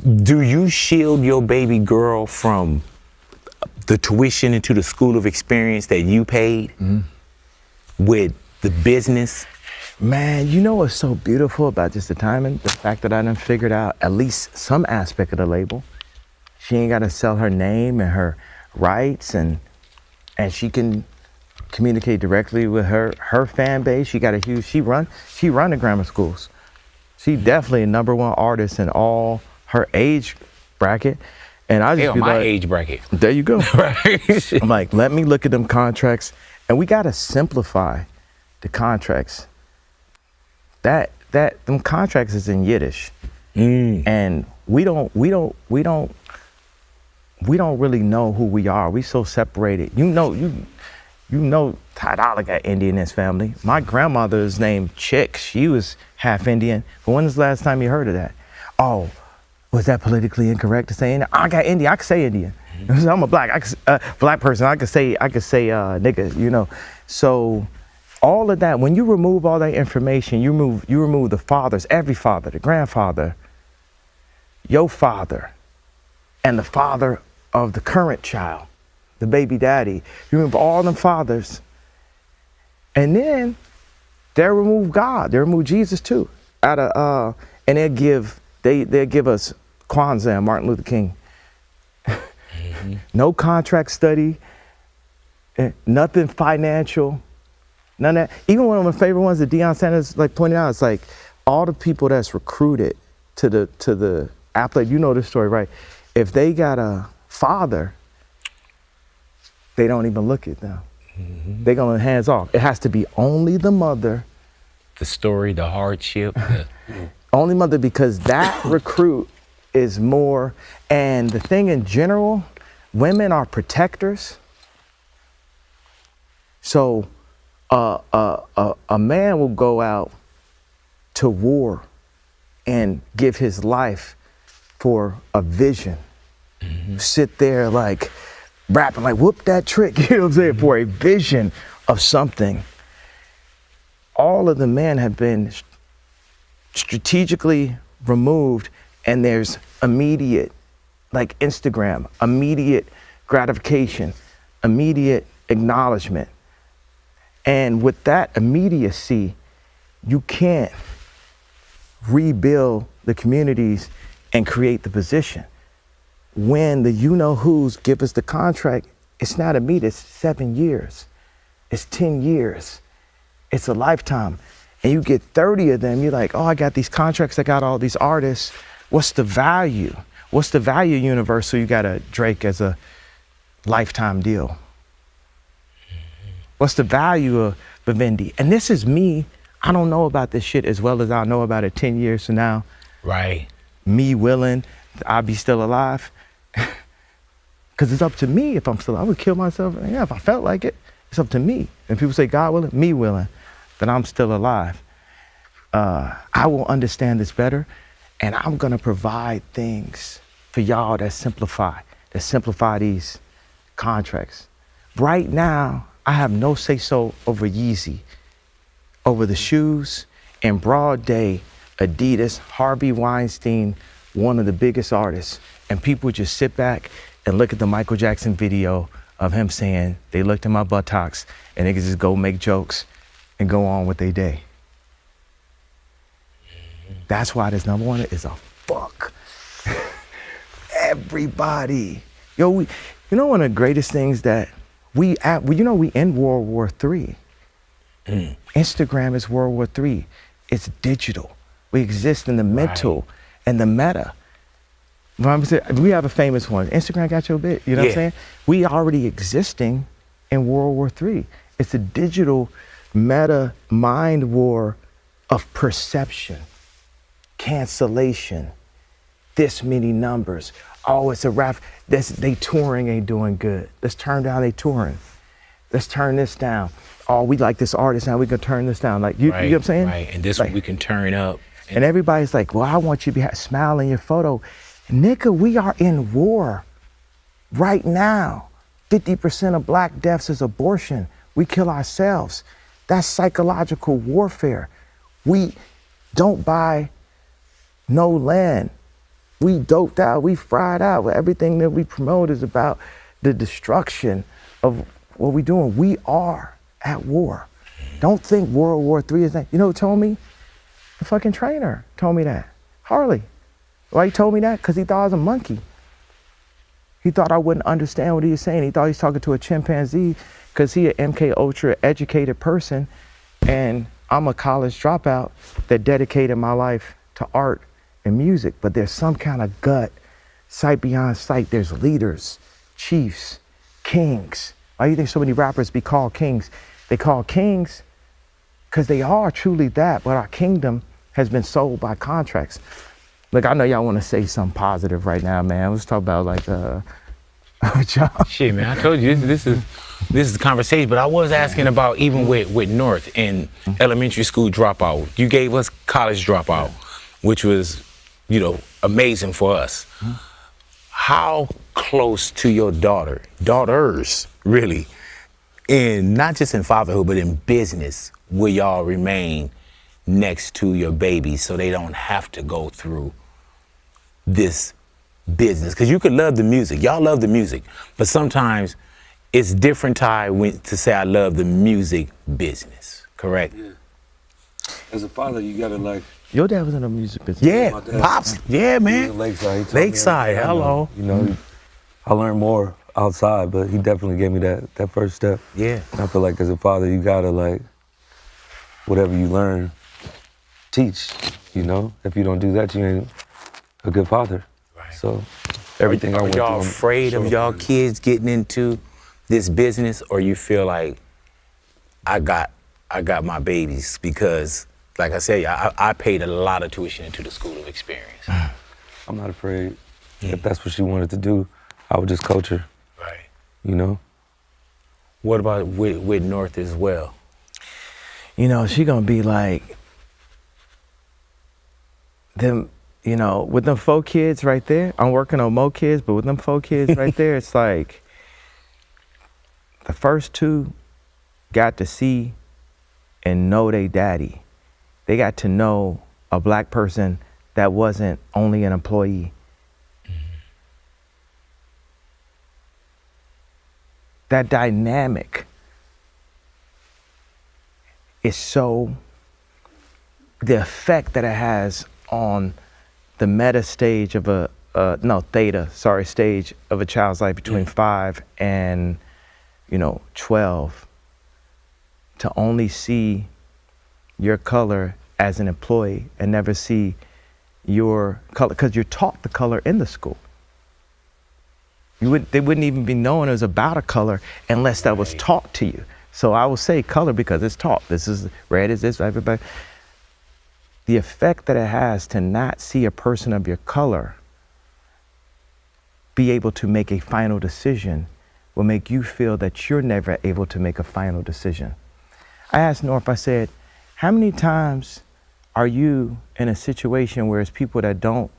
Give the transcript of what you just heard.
Do you shield your baby girl from the tuition into the school of experience that you paid with the business? Man, you know what's so beautiful about just the timing? The fact that I done figured out at least some aspect of the label. She ain't gotta sell her name and her rights, and she can communicate directly with her fan base. She got a huge, she run the grammar schools. She definitely a #1 artist in all her age bracket. And I just Hell, be my like, age bracket. there you go. Right. I'm like, let me look at them contracts, and we gotta simplify the contracts. Them contracts is in Yiddish, and we don't really know who we are. We so separated. You know, Ty Dolla got Indian in his family. My grandmother is named Chick. She was half Indian. But when was the last time you heard of that? Oh, was that politically incorrect to say Indian? I got Indian. I can say Indian. I'm a black person. I could say nigga. You know, so. All of that, when you remove all that information, you remove the fathers, every father, the grandfather, your father, and the father of the current child, the baby daddy. You remove all them fathers, and then they'll remove God, they'll remove Jesus too. And they'll give us Kwanzaa and Martin Luther King. No contract study, nothing financial. None of that. Even one of my favorite ones that Deion Sanders like pointed out, it's like all the people that's recruited to the athlete, you know this story, right? If they got a father, they don't even look at them. They gonna hands off. It has to be only the mother. The story, the hardship. Only mother, because that recruit is more, and the thing in general, women are protectors. So a man will go out to war and give his life for a vision. Sit there like rapping like whoop that trick, you know what I'm saying, for a vision of something. All of the men have been strategically removed, and there's immediate, like Instagram, immediate gratification, immediate acknowledgement. And with that immediacy, you can't rebuild the communities and create the position. When the you-know-who's give us the contract, it's not immediate, it's 7 years, it's 10 years, it's a lifetime. And you get 30 of them, you're like, oh, I got these contracts, I got all these artists. What's the value? What's the value universe? So you got a Drake as a lifetime deal. What's the value of Vivendi? And this is me. I don't know about this shit as well as I know about it 10 years from now. Right. Me willing, I'll be still alive. Because it's up to me if I'm still alive. I would kill myself. Yeah, if I felt like it, it's up to me. And people say God willing, me willing, then I'm still alive. I will understand this better, and I'm gonna provide things for y'all that simplify these contracts. Right now, I have no say-so over Yeezy, over the shoes. In broad day, Adidas, Harvey Weinstein, one of the biggest artists, and people just sit back and look at the Michael Jackson video of him saying, they looked at my buttocks, and they could just go make jokes and go on with their day. That's why this #1 is a fuck. Everybody. Yo, you know one of the greatest things that we in World War III. Instagram is World War III. It's digital. We exist in the mental and the meta. We have a famous one. Instagram got your bit. You know what I'm saying? We already existing in World War III. It's a digital meta mind war of perception, cancellation, this many numbers. Oh, it's a rap. They touring ain't doing good. Let's turn down they touring. Let's turn this down. Oh, we like this artist now. We can turn this down. Like you know what I'm saying? Right. And this like, one we can turn up. And everybody's like, well, I want you to be smiling in your photo. Nigga, we are in war right now. 50% of black deaths is abortion. We kill ourselves. That's psychological warfare. We don't buy no land. We doped out, we fried out. Everything that we promote is about the destruction of what we're doing. We are at war. Don't think World War III is that. You know who told me? The fucking trainer told me that. Harley. Why he told me that? Because he thought I was a monkey. He thought I wouldn't understand what he was saying. He thought he was talking to a chimpanzee because he an MK Ultra educated person and I'm a college dropout that dedicated my life to art and music. But there's some kind of gut, sight beyond sight. There's leaders, chiefs, kings. Why do you think so many rappers be called kings? They call kings because they are truly that, but our kingdom has been sold by contracts. Look, I know y'all want to say something positive right now, man. Let's talk about like y'all. Shit, man, I told you this is the conversation, but I was asking about even with North and elementary school dropout. You gave us college dropout, which was, you know, amazing for us. How close to your daughters, really, in not just in fatherhood, but in business, will y'all remain next to your babies so they don't have to go through this business? Because you could love the music, y'all love the music, but sometimes it's different to say I love the music business, correct? Yeah. As a father, you gotta like. Your dad was in the music business. Yeah, pops, yeah, man. Lakeside. Lakeside, hello. You know, I learned more outside, but he definitely gave me that first step. Yeah. And I feel like as a father, you gotta like, whatever you learn, teach, you know? If you don't do that, you ain't a good father. Right. So everything I went through. Are y'all afraid of y'all kids getting into this business, or you feel like I got my babies? Because like I said, I paid a lot of tuition into the School of Experience. I'm not afraid. If that's what she wanted to do, I would just coach her. Right. You know? What about with North as well? You know, she gonna be like them, you know, with them 4 kids right there. I'm working on more kids, but with them 4 kids right there, it's like the first 2 got to see and know they daddy. They got to know a black person that wasn't only an employee. That dynamic is so, the effect that it has on the meta stage of stage of a child's life between 5 and, 12, to only see your color as an employee and never see your color, because you're taught the color in the school. They wouldn't even be knowing it was about a color unless that was taught to you. So I will say color because it's taught. This is red, is this, everybody. The effect that it has to not see a person of your color be able to make a final decision will make you feel that you're never able to make a final decision. I asked North, I said, how many times are you in a situation where it's people that don't